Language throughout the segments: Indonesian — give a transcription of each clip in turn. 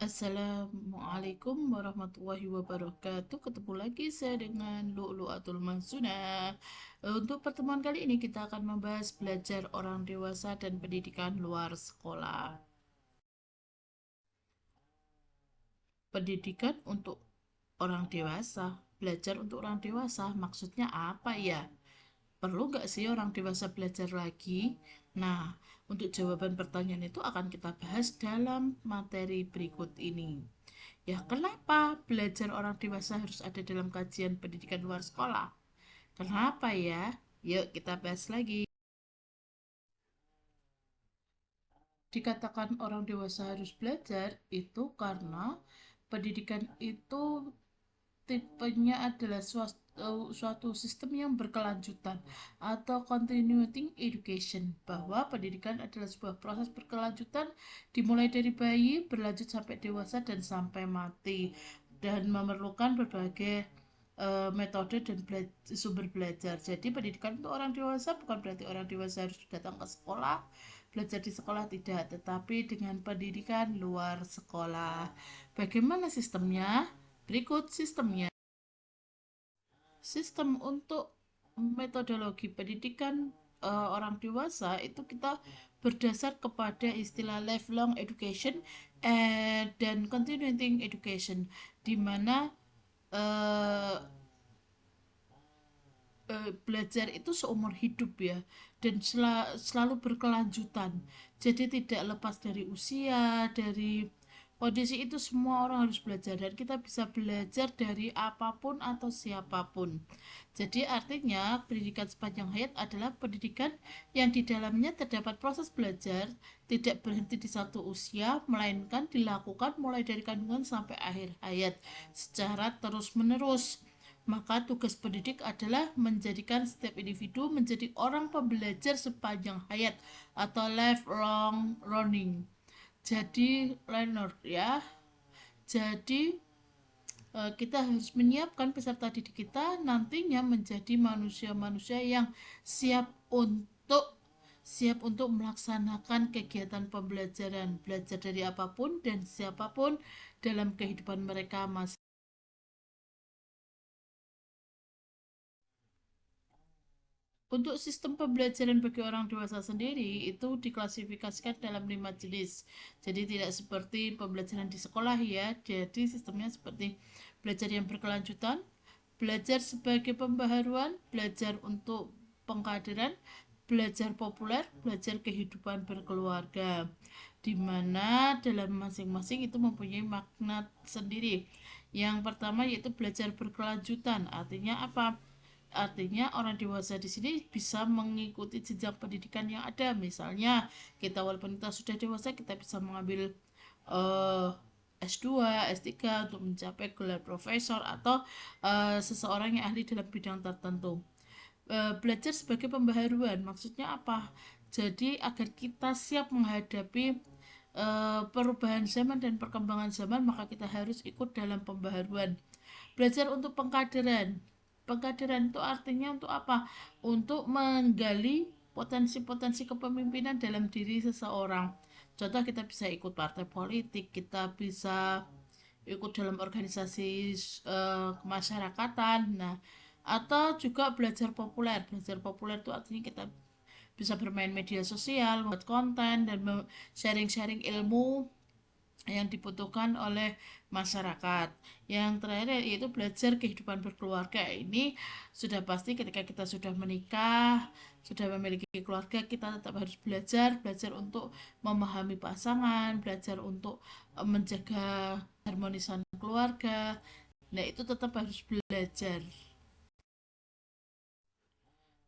Assalamualaikum warahmatullahi wabarakatuh. Ketemu lagi saya dengan Lu'lu'atul Mahsunah. Untuk pertemuan kali ini kita akan membahas belajar orang dewasa dan pendidikan luar sekolah. Pendidikan untuk orang dewasa, belajar untuk orang dewasa, maksudnya apa ya? Perlu nggak sih orang dewasa belajar lagi? Nah, untuk jawaban pertanyaan itu akan kita bahas dalam materi berikut ini. Ya, kenapa belajar orang dewasa harus ada dalam kajian pendidikan luar sekolah? Kenapa ya? Yuk kita bahas lagi. Dikatakan orang dewasa harus belajar itu karena pendidikan itu tipenya adalah suatu sistem yang berkelanjutan atau continuing education, bahwa pendidikan adalah sebuah proses berkelanjutan dimulai dari bayi, berlanjut sampai dewasa dan sampai mati, dan memerlukan berbagai metode dan sumber belajar. Jadi pendidikan untuk orang dewasa bukan berarti orang dewasa harus datang ke sekolah, belajar di sekolah, tidak, tetapi dengan pendidikan luar sekolah. Bagaimana sistemnya? Berikut sistemnya. Sistem untuk metodologi pendidikan orang dewasa itu kita berdasar kepada istilah lifelong education dan continuing education, di mana uh, belajar itu seumur hidup ya, dan selalu berkelanjutan. Jadi tidak lepas dari usia, dari kondisi, itu semua orang harus belajar dan kita bisa belajar dari apapun atau siapapun. Jadi artinya pendidikan sepanjang hayat adalah pendidikan yang di dalamnya terdapat proses belajar tidak berhenti di satu usia, melainkan dilakukan mulai dari kandungan sampai akhir hayat secara terus menerus. Maka tugas pendidik adalah menjadikan setiap individu menjadi orang pembelajar sepanjang hayat atau lifelong learning. Jadi learner ya. Jadi kita harus menyiapkan peserta didik kita nantinya menjadi manusia-manusia yang siap untuk melaksanakan kegiatan pembelajaran, belajar dari apapun dan siapapun dalam kehidupan mereka masing. Untuk sistem pembelajaran bagi orang dewasa sendiri itu diklasifikasikan dalam 5 jenis. Jadi tidak seperti pembelajaran di sekolah ya. Jadi sistemnya seperti belajar yang berkelanjutan, belajar sebagai pembaharuan, belajar untuk pengkaderan, belajar populer, belajar kehidupan berkeluarga, di mana dalam masing-masing itu mempunyai makna sendiri. Yang pertama yaitu belajar berkelanjutan. Artinya apa? Artinya orang dewasa di sini bisa mengikuti jenjang pendidikan yang ada. Misalnya kita, walaupun kita sudah dewasa, kita bisa mengambil uh, S2, S3 untuk mencapai gelar profesor atau seseorang yang ahli dalam bidang tertentu. Belajar sebagai pembaharuan maksudnya apa? Jadi agar kita siap menghadapi perubahan zaman dan perkembangan zaman, maka kita harus ikut dalam pembaharuan. Belajar untuk pengkaderan. Pengkaderan itu artinya untuk apa? Untuk menggali potensi-potensi kepemimpinan dalam diri seseorang. Contoh, kita bisa ikut partai politik, kita bisa ikut dalam organisasi kemasyarakatan. Nah, atau juga belajar populer. Belajar populer itu artinya kita bisa bermain media sosial, membuat konten, dan sharing-sharing ilmu yang dibutuhkan oleh masyarakat. Yang terakhir yaitu belajar kehidupan berkeluarga. Ini sudah pasti ketika kita sudah menikah, sudah memiliki keluarga, kita tetap harus belajar untuk memahami pasangan, belajar untuk menjaga harmonisan keluarga. Nah, itu tetap harus belajar.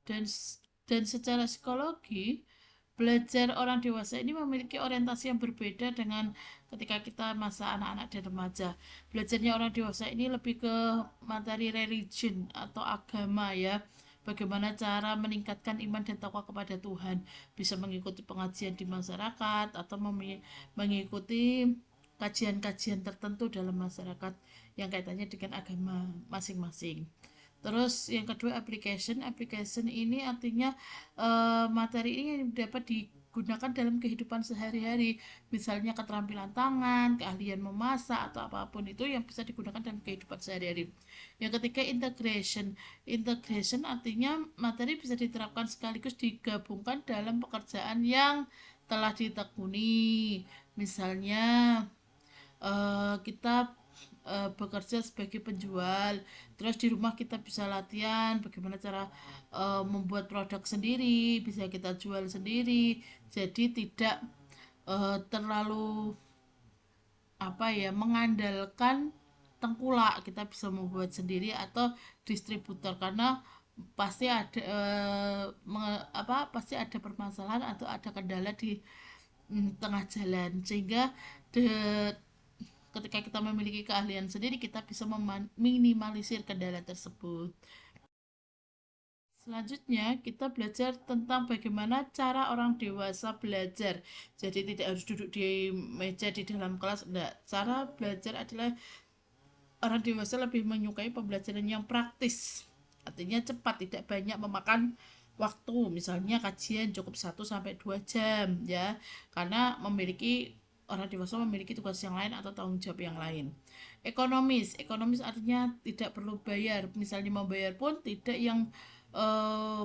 Dan dan secara psikologi, belajar orang dewasa ini memiliki orientasi yang berbeda dengan ketika kita masa anak-anak dan remaja. Belajarnya orang dewasa ini lebih ke materi religion atau agama ya. Bagaimana cara meningkatkan iman dan takwa kepada Tuhan, bisa mengikuti pengajian di masyarakat atau mengikuti kajian-kajian tertentu dalam masyarakat yang kaitannya dengan agama masing-masing. Terus yang kedua, application. Application ini artinya materi ini dapat gunakan dalam kehidupan sehari-hari, misalnya keterampilan tangan, keahlian memasak, atau apapun itu yang bisa digunakan dalam kehidupan sehari-hari. Yang ketiga, integration. Integration artinya materi bisa diterapkan sekaligus digabungkan dalam pekerjaan yang telah ditekuni. Misalnya kita bekerja sebagai penjual, terus di rumah kita bisa latihan bagaimana cara membuat produk sendiri, bisa kita jual sendiri, jadi tidak terlalu mengandalkan tengkulak, kita bisa membuat sendiri atau distributor, karena pasti ada permasalahan atau ada kendala di tengah jalan, sehingga de, ketika kita memiliki keahlian sendiri kita bisa meminimalisir kendala tersebut. Selanjutnya, kita belajar tentang bagaimana cara orang dewasa belajar. Jadi tidak harus duduk di meja di dalam kelas, enggak. Cara belajar adalah orang dewasa lebih menyukai pembelajaran yang praktis. Artinya cepat, tidak banyak memakan waktu. Misalnya kajian cukup 1 sampai 2 jam ya. Karena orang dewasa memiliki tugas yang lain atau tanggung jawab yang lain. Ekonomis artinya tidak perlu bayar. Misalnya mau bayar pun tidak yang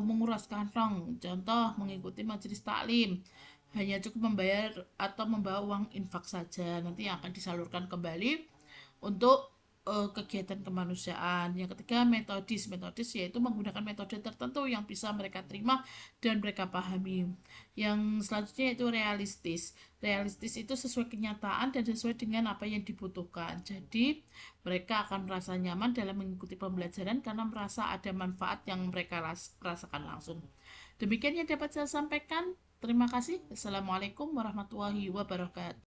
menguras kantong. Contoh, mengikuti majelis taklim, hanya cukup membayar atau membawa uang infak saja, nanti yang akan disalurkan kembali untuk kegiatan kemanusiaan. Yang ketiga, metodis yaitu menggunakan metode tertentu yang bisa mereka terima dan mereka pahami. Yang selanjutnya itu realistis itu sesuai kenyataan dan sesuai dengan apa yang dibutuhkan, jadi mereka akan merasa nyaman dalam mengikuti pembelajaran karena merasa ada manfaat yang mereka rasakan langsung. Demikian yang dapat saya sampaikan. Terima kasih. Assalamualaikum warahmatullahi wabarakatuh.